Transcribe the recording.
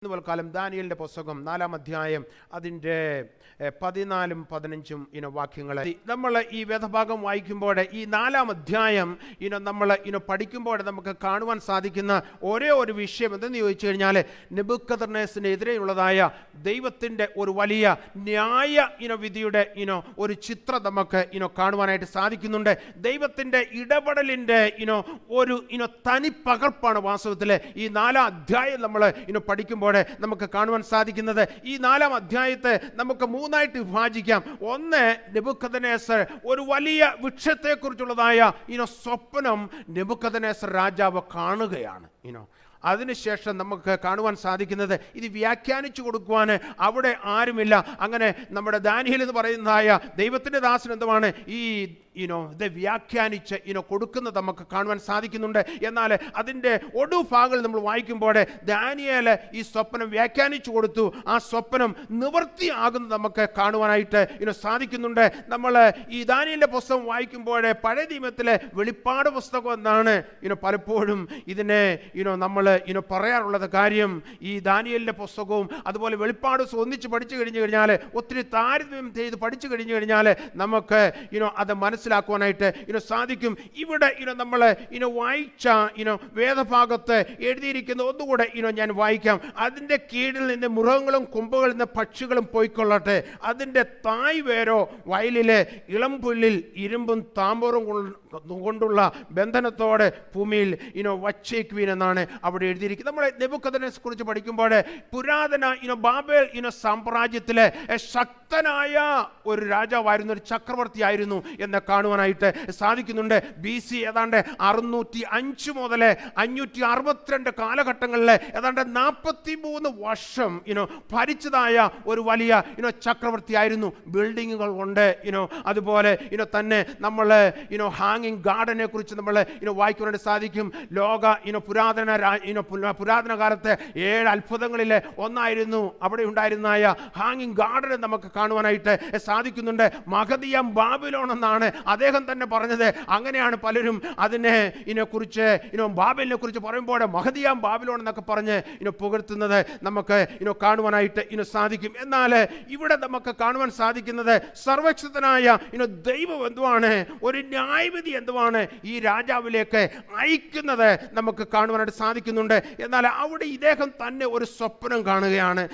കാലം ദാനിയേലിന്റെ പുസ്തകം 4-ാം അധ്യായം അതിൻ്റെ 14-15 വാക്യങ്ങൾ നമ്മൾ ഈ വേദഭാഗം വായിക്കുമ്പോൾ ഈ 4-ാം അധ്യായം നമ്മൾ പഠിക്കുമ്പോൾ നമുക്ക് കാണുവാൻ സാധിക്കുന്ന ഒരേ ഒരു വിഷയം എന്തെന്ന് ചോദിച്ചു കഴിഞ്ഞാൽ നെബൂഖദ്നേസറിനെതിരെയുള്ളതായ ദൈവത്തിൻ്റെ ഒരു വലിയ ന്യായ വിധിയുടെ ഒരു ചിത്രം നമുക്ക് കാണുവാനായിട്ട് സാധിക്കുന്നുണ്ട്. ദൈവത്തിൻ്റെ ഇടപെടലിൻ്റെ ഒരു തനി പകർപ്പാണ് വാസ്തവത്തിൽ ഈ 4-ാം അധ്യായം നമ്മൾ പഠിക്കുമ്പോൾ നമുക്ക് കാണുവാൻ സാധിക്കുന്നത്. ഈ 4-ാം അധ്യായത്തെ നമുക്ക് മൂന്നായിട്ട് വിഭാജിക്കാം. ഒന്ന്, നെബൂഖദ്നേസർ ഒരു വലിയ വൃക്ഷത്തെക്കുറിച്ചുള്ളതായ സ്വപ്നം നെബൂഖദ്നേസർ രാജാവ് കാണുകയാണ്. അതിനുശേഷം നമുക്ക് കാണുവാൻ സാധിക്കുന്നത് ഇത് വ്യാഖ്യാനിച്ചു കൊടുക്കുവാൻ അവിടെ ആരുമില്ല. അങ്ങനെ നമ്മുടെ ദാനിയേൽ എന്ന് പറയുന്നതായ ദൈവത്തിൻ്റെ ദാസൻ എന്തുമാണ് ഇത് വ്യാഖ്യാനിച്ച് കൊടുക്കുന്നത് നമുക്ക് കാണുവാൻ സാധിക്കുന്നുണ്ട്. എന്നാൽ അതിൻ്റെ ഒടുഭാഗങ്ങൾ നമ്മൾ വായിക്കുമ്പോൾ ദാനിയേൽ ഈ സ്വപ്നം വ്യാഖ്യാനിച്ചു കൊടുത്തു. ആ സ്വപ്നം നിവൃത്തിയാകുന്നത് നമുക്ക് കാണുവാനായിട്ട് സാധിക്കുന്നുണ്ട്. നമ്മൾ ഈ ദാനിയേലിൻ്റെ പുസ്തകം വായിക്കുമ്പോൾ പഴയ നിയമത്തിലെ വെളിപ്പാട് പുസ്തകം എന്നാണ് പലപ്പോഴും ഇതിനെ നമ്മൾ പറയാറുള്ളത്. കാര്യം ഈ ദാനിയേലിൻ്റെ പുസ്തകവും അതുപോലെ വെളിപ്പാട് ഒന്നിച്ച് പഠിച്ചു കഴിഞ്ഞു കഴിഞ്ഞാൽ, ഒത്തിരി താരതമ്യം ചെയ്ത് പഠിച്ചു കഴിഞ്ഞു കഴിഞ്ഞാൽ നമുക്ക് അത് മനസ്സിലാക്കുവാനായിട്ട് സാധിക്കും. ഇവിടെ നമ്മൾ വായിച്ച വേദഭാഗത്ത് എഴുതിയിരിക്കുന്ന ഒന്നുകൂടെ ഞാൻ വായിക്കാം. അതിൻ്റെ കീഴിൽ നിന്ന് മൃഗങ്ങളും കൊമ്പുകളിൽ നിന്ന് പക്ഷികളും പോയിക്കൊള്ളട്ടെ. അതിൻ്റെ തായ് വേരോ വയലിലെ ഇളം പുല്ലിൽ ഇരുമ്പും താമ്പൂറും കൊണ്ടുള്ള ബന്ധനത്തോടെ ഭൂമിയിൽ വച്ചേക്കുവീൻ എന്നാണ് അവിടെ എഴുതിയിരിക്കുന്നത്. നമ്മൾ നെബൂഖദ്നേസറിനെ കുറിച്ച് പഠിക്കുമ്പോൾ പുരാതന ബാബേൽ സാമ്രാജ്യത്തിലെ ശക്തനായ ഒരു രാജാവായിരുന്നു, ഒരു ചക്രവർത്തിയായിരുന്നു എന്ന് കാണുവാനായിട്ട് സാധിക്കുന്നുണ്ട്. BC ഏതാണ്ട് 605 മുതൽ 562 കാലഘട്ടങ്ങളിൽ ഏതാണ്ട് 43 വർഷം ഭരിച്ചതായ ഒരു വലിയ ചക്രവർത്തിയായിരുന്നു. ബിൽഡിങ്ങുകൾ കൊണ്ട് അതുപോലെ തന്നെ നമ്മൾ ഹാങ്ങിങ് ഗാർഡനെ കുറിച്ച് നമ്മൾ വായിക്കുവാനായിട്ട് സാധിക്കും. ലോക പുരാതന കാലത്ത് 7 അത്ഭുതങ്ങളിൽ ഒന്നായിരുന്നു അവിടെ ഉണ്ടായിരുന്നായ ഹാങ്ങിങ് ഗാർഡൻ നമുക്ക് കാണുവാനായിട്ട് സാധിക്കുന്നുണ്ട്. മഹദിയാം ബാബിലോൺ എന്നാണ് അദ്ദേഹം തന്നെ പറഞ്ഞത്. അങ്ങനെയാണ് പലരും അതിനെ കുറിച്ച് ബാബേലിനെ കുറിച്ച് പറയുമ്പോൾ മഹദിയാം ബാബിലോൺ എന്നൊക്കെ പറഞ്ഞ് പുകഴ്ത്തുന്നത് നമുക്ക് കാണുവാനായിട്ട് സാധിക്കും. എന്നാൽ ഇവിടെ നമുക്ക് കാണുവാൻ സാധിക്കുന്നത് സർവശക്തനായ ദൈവം എന്തുവാണ്, ഒരു ന്യായവിധി എന്തുവാണ് ഈ രാജാവിലേക്ക് അയക്കുന്നത് നമുക്ക് കാണുവാനായിട്ട് സാധിക്കുന്നുണ്ട്. എന്നാൽ അവിടെ ഇദ്ദേഹം തന്നെ ഒരു സ്വപ്നം കാണുകയാണ്.